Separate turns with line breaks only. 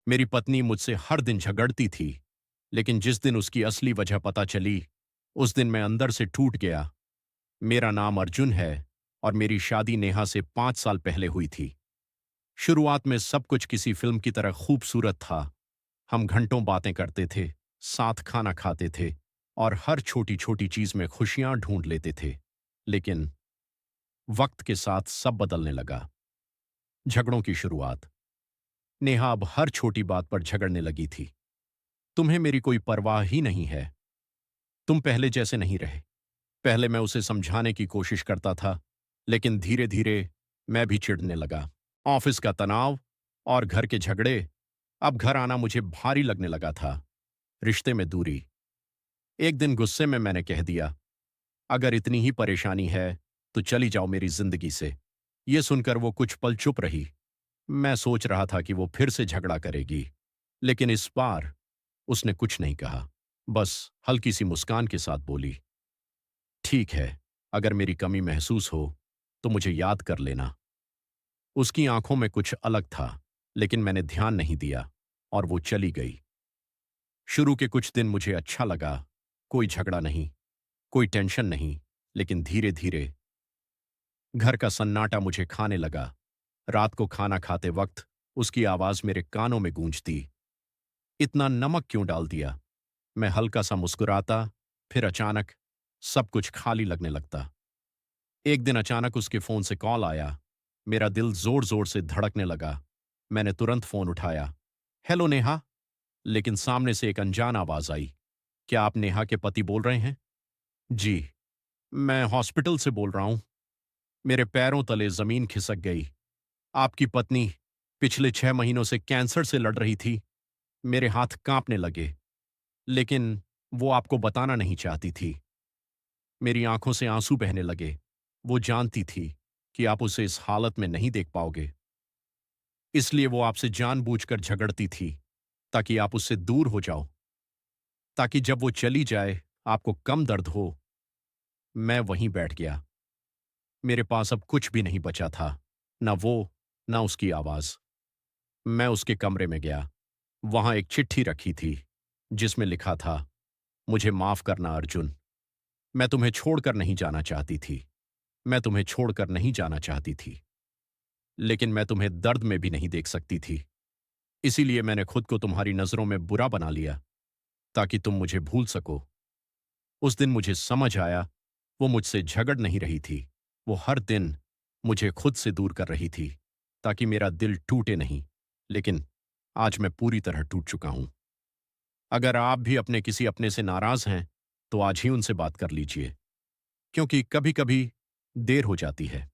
मेरी पत्नी मुझसे हर दिन झगड़ती थी, लेकिन जिस दिन उसकी असली वजह पता चली, उस दिन मैं अंदर से टूट गया। मेरा नाम अर्जुन है और मेरी शादी नेहा से 5 साल पहले हुई थी। शुरुआत में सब कुछ किसी फिल्म की तरह खूबसूरत था। हम घंटों बातें करते थे, साथ खाना खाते थे और हर छोटी छोटी चीज में खुशियां ढूंढ लेते थे। लेकिन वक्त के साथ सब बदलने लगा। झगड़ों की शुरुआत। नेहा अब हर छोटी बात पर झगड़ने लगी थी। तुम्हें मेरी कोई परवाह ही नहीं है। तुम पहले जैसे नहीं रहे। पहले मैं उसे समझाने की कोशिश करता था, लेकिन धीरे धीरे मैं भी चिढ़ने लगा। ऑफिस का तनाव और घर के झगड़े। अब घर आना मुझे भारी लगने लगा था। रिश्ते में दूरी। एक दिन गुस्से में मैंने कह दिया, अगर इतनी ही परेशानी है तो चली जाओ मेरी जिंदगी से। ये सुनकर वो कुछ पल चुप रही। मैं सोच रहा था कि वो फिर से झगड़ा करेगी, लेकिन इस बार उसने कुछ नहीं कहा। बस हल्की सी मुस्कान के साथ बोली, ठीक है, अगर मेरी कमी महसूस हो तो मुझे याद कर लेना। उसकी आंखों में कुछ अलग था, लेकिन मैंने ध्यान नहीं दिया और वो चली गई। शुरू के कुछ दिन मुझे अच्छा लगा। कोई झगड़ा नहीं, कोई टेंशन नहीं, लेकिन धीरे धीरे घर का सन्नाटा मुझे खाने लगा। रात को खाना खाते वक्त उसकी आवाज मेरे कानों में गूंजती, इतना नमक क्यों डाल दिया। मैं हल्का सा मुस्कुराता, फिर अचानक सब कुछ खाली लगने लगता। एक दिन अचानक उसके फोन से कॉल आया। मेरा दिल जोर जोर से धड़कने लगा। मैंने तुरंत फोन उठाया। हेलो नेहा। लेकिन सामने से एक अनजान आवाज आई। क्या आप नेहा के पति बोल रहे हैं? जी, मैं हॉस्पिटल से बोल रहा हूं। मेरे पैरों तले जमीन खिसक गई। आपकी पत्नी पिछले 6 महीनों से कैंसर से लड़ रही थी। मेरे हाथ कांपने लगे, लेकिन वो आपको बताना नहीं चाहती थी। मेरी आंखों से आंसू बहने लगे। वो जानती थी कि आप उसे इस हालत में नहीं देख पाओगे, इसलिए वो आपसे जानबूझकर झगड़ती थी, ताकि आप उससे दूर हो जाओ, ताकि जब वो चली जाए आपको कम दर्द हो। मैं वहीं बैठ गया। मेरे पास अब कुछ भी नहीं बचा था, ना वो, ना उसकी आवाज। मैं उसके कमरे में गया। वहां एक चिट्ठी रखी थी, जिसमें लिखा था, मुझे माफ करना अर्जुन। मैं तुम्हें छोड़कर नहीं जाना चाहती थी। मैं तुम्हें छोड़कर नहीं जाना चाहती थी, लेकिन मैं तुम्हें दर्द में भी नहीं देख सकती थी। इसीलिए मैंने खुद को तुम्हारी नजरों में बुरा बना लिया, ताकि तुम मुझे भूल सको। उस दिन मुझे समझ आया, वो मुझसे झगड़ नहीं रही थी। वो हर दिन मुझे खुद से दूर कर रही थी, ताकि मेरा दिल टूटे नहीं। लेकिन आज मैं पूरी तरह टूट चुका हूं। अगर आप भी अपने किसी अपने से नाराज हैं, तो आज ही उनसे बात कर लीजिए, क्योंकि कभी कभी देर हो जाती है।